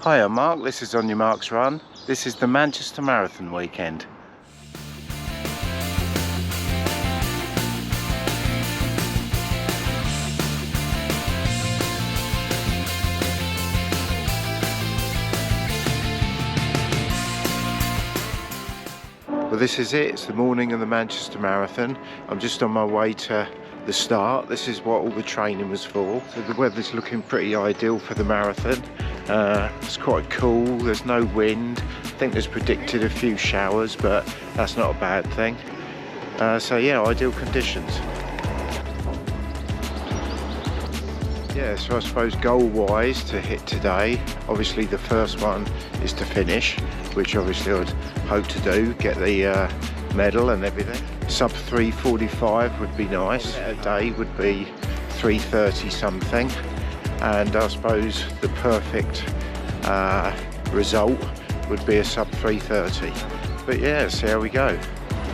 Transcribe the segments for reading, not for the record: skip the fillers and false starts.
Hi, I'm Mark, this is On Your Marks Run. This is the Manchester Marathon weekend. Well, this is it, it's the morning of the Manchester Marathon. I'm just on my way to the start. This is what all the training was for. So the weather's looking pretty ideal for the marathon. It's quite cool, there's no wind. I think there's predicted a few showers, but that's not a bad thing. So yeah, ideal conditions. Yeah, so I suppose goal-wise to hit today, obviously the first one is to finish, which obviously I'd hope to do, get the medal and everything. Sub 3:45 would be nice. A day would be 3:30 something, and I suppose the perfect result would be a sub 3:30. But yeah, see how we go.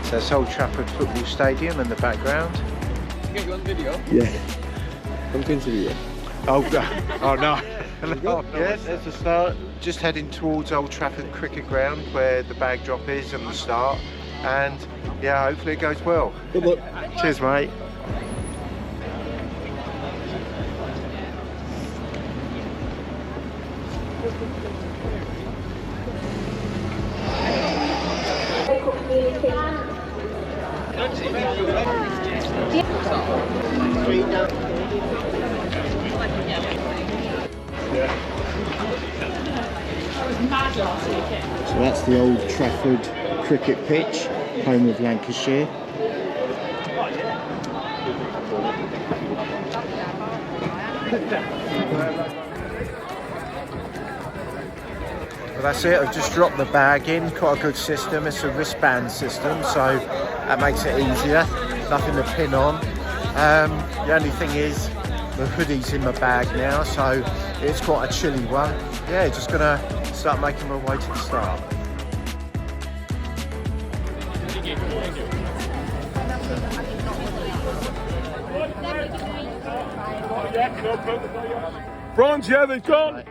So that's Old Trafford Football Stadium in the background. Get you on video? Yeah. I'm going to video. Oh no. Yeah, there's the start. Just heading towards Old Trafford Cricket Ground where the bag drop is and the start. And yeah, hopefully it goes well. Good luck. Cheers, mate. So that's the Old Trafford cricket pitch, home of Lancashire. Well, that's it, I've just dropped the bag in. Quite a good system, it's a wristband system, so that makes it easier. Nothing to pin on. The only thing is the hoodie's in my bag now, so it's quite a chilly one. Yeah, just gonna start making my way to the start. Bronze, yeah, they've gone.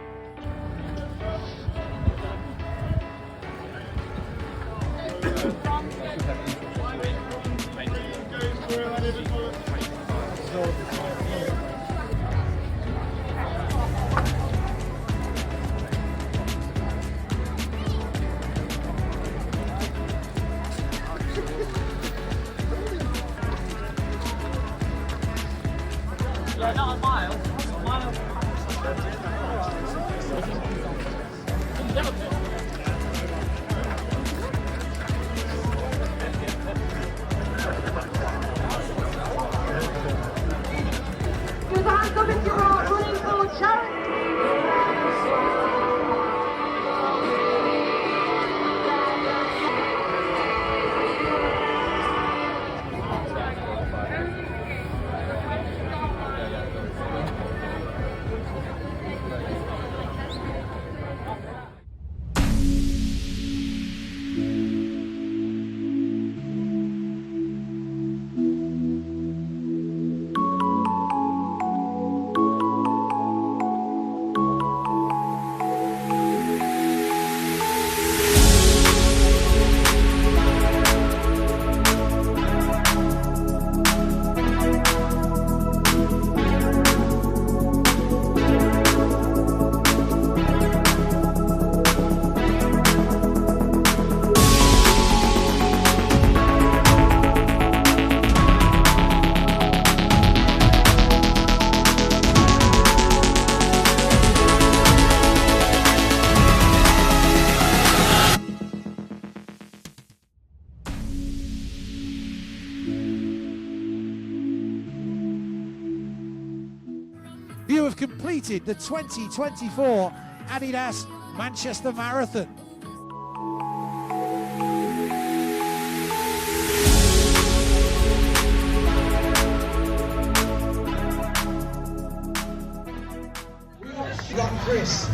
Right. Not a mile. A mile. Good hands up if you're all running for charity. You have completed the 2024 Adidas Manchester Marathon. We got Chris,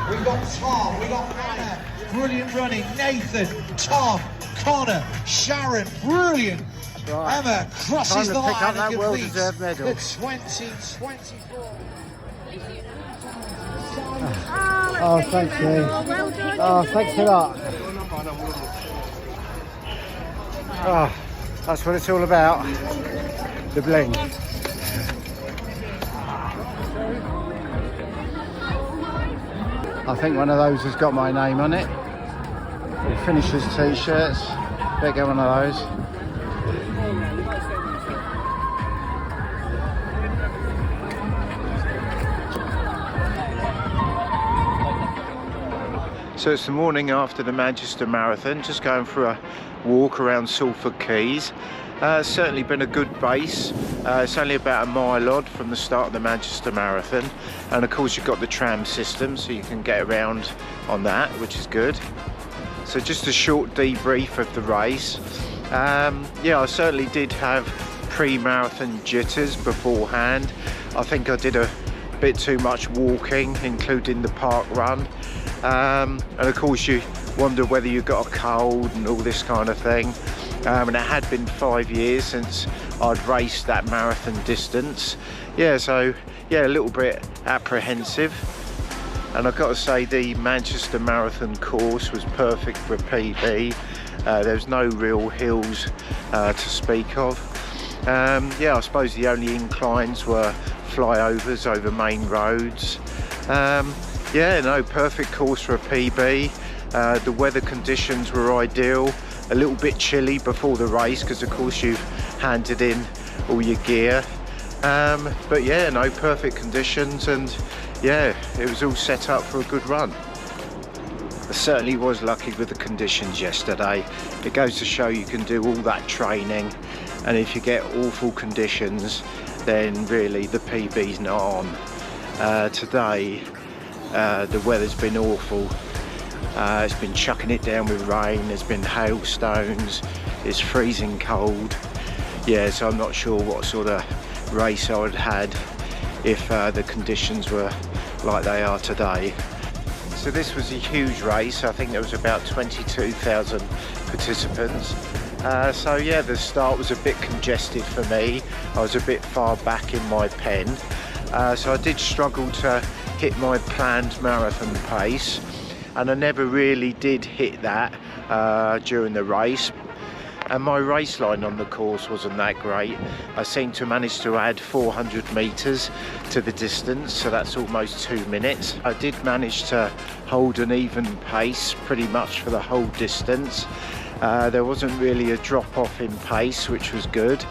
we got Tom, we got Anna, brilliant running, Nathan, Tom, Connor, Sharon, brilliant. Right. Emma crosses Time the to pick up line that and completes well-deserved medal. the 2024. Oh, thank you. Well done. Oh, thanks a lot. Oh, that's what it's all about. The bling. I think one of those has got my name on it. The finishers t-shirts. Better get one of those. So it's the morning after the Manchester Marathon, just going for a walk around Salford Quays. Certainly been a good base. It's only about a mile odd from the start of the Manchester Marathon, and of course you've got the tram system, so you can get around on that, which is good. So just a short debrief of the race. Yeah, I certainly did have pre-marathon jitters beforehand. I think I did a bit too much walking, including the park run. And of course you wonder whether you got a cold and all this kind of thing. And it had been 5 years since I'd raced that marathon distance. Yeah, so yeah, a little bit apprehensive. And I've got to say the Manchester Marathon course was perfect for a PB. There was no real hills to speak of. Yeah, I suppose the only inclines were flyovers over main roads. Yeah, no, perfect course for a PB. The weather conditions were ideal. A little bit chilly before the race because of course you've handed in all your gear. But yeah, no, perfect conditions, and yeah, it was all set up for a good run. I certainly was lucky with the conditions yesterday. It goes to show you can do all that training, and if you get awful conditions, then really the PB's not on. Today, the weather's been awful. It's been chucking it down with rain, there's been hailstones, it's freezing cold. Yeah, so I'm not sure what sort of race I would had if the conditions were like they are today. So this was a huge race. I think there was about 22,000 participants. So yeah, the start was a bit congested for me. I was a bit far back in my pen. So I did struggle to hit my planned marathon pace, and I never really did hit that during the race. And my race line on the course wasn't that great. I seemed to manage to add 400 metres to the distance, so that's almost 2 minutes. I did manage to hold an even pace pretty much for the whole distance. There wasn't really a drop off in pace, which was good.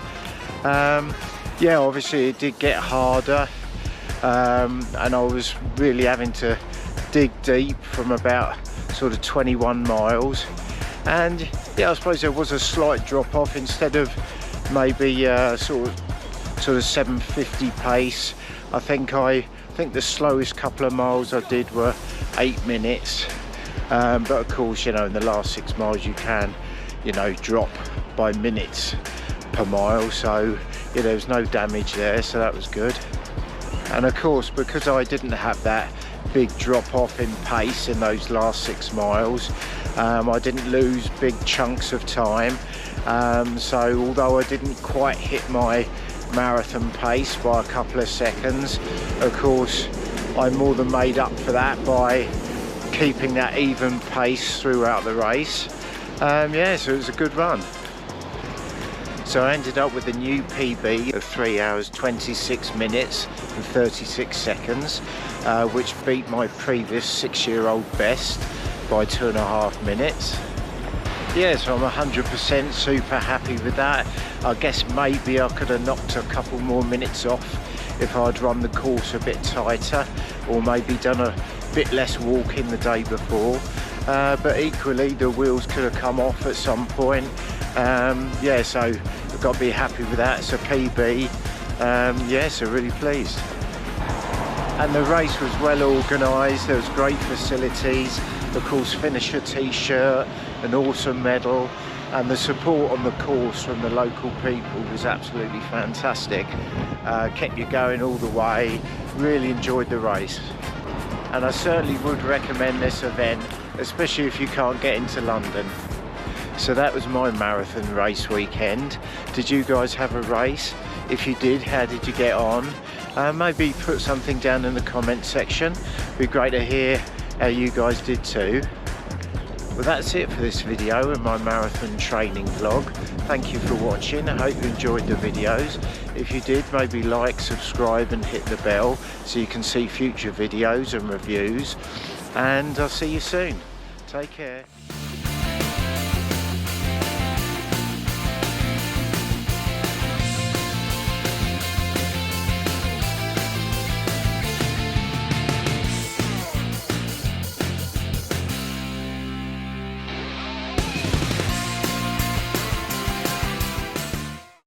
Yeah, obviously it did get harder, and I was really having to dig deep from about sort of 21 miles. And yeah, I suppose there was a slight drop off. Instead of maybe sort of 750 pace, I think the slowest couple of miles I did were 8 minutes. But of course, you know, in the last 6 miles you can, you know, drop by minutes per mile. So yeah, there was no damage there, so that was good. And of course, because I didn't have that big drop off in pace in those last 6 miles, I didn't lose big chunks of time. So although I didn't quite hit my marathon pace by a couple of seconds, of course I more than made up for that by keeping that even pace throughout the race. Yeah, so it was a good run. So I ended up with a new PB of 3 hours 26 minutes and 36 seconds, which beat my previous 6-year-old best by 2.5 minutes. Yeah, so I'm 100% super happy with that. I guess maybe I could have knocked a couple more minutes off if I'd run the course a bit tighter, or maybe done a bit less walking the day before. But equally, the wheels could have come off at some point. Yeah, so I've got to be happy with that. It's a PB. Yeah, so really pleased. And the race was well organised. There was great facilities. Of course, finisher t-shirt, an awesome medal, and the support on the course from the local people was absolutely fantastic. Kept you going all the way. Really enjoyed the race. And I certainly would recommend this event, especially if you can't get into London. So that was my marathon race weekend. Did you guys have a race? If you did, how did you get on? Maybe put something down in the comment section. It'd be great to hear how you guys did too. Well, that's it for this video and my marathon training vlog. Thank you for watching. I hope you enjoyed the videos. If you did, maybe like, subscribe and hit the bell so you can see future videos and reviews. And I'll see you soon. Take care.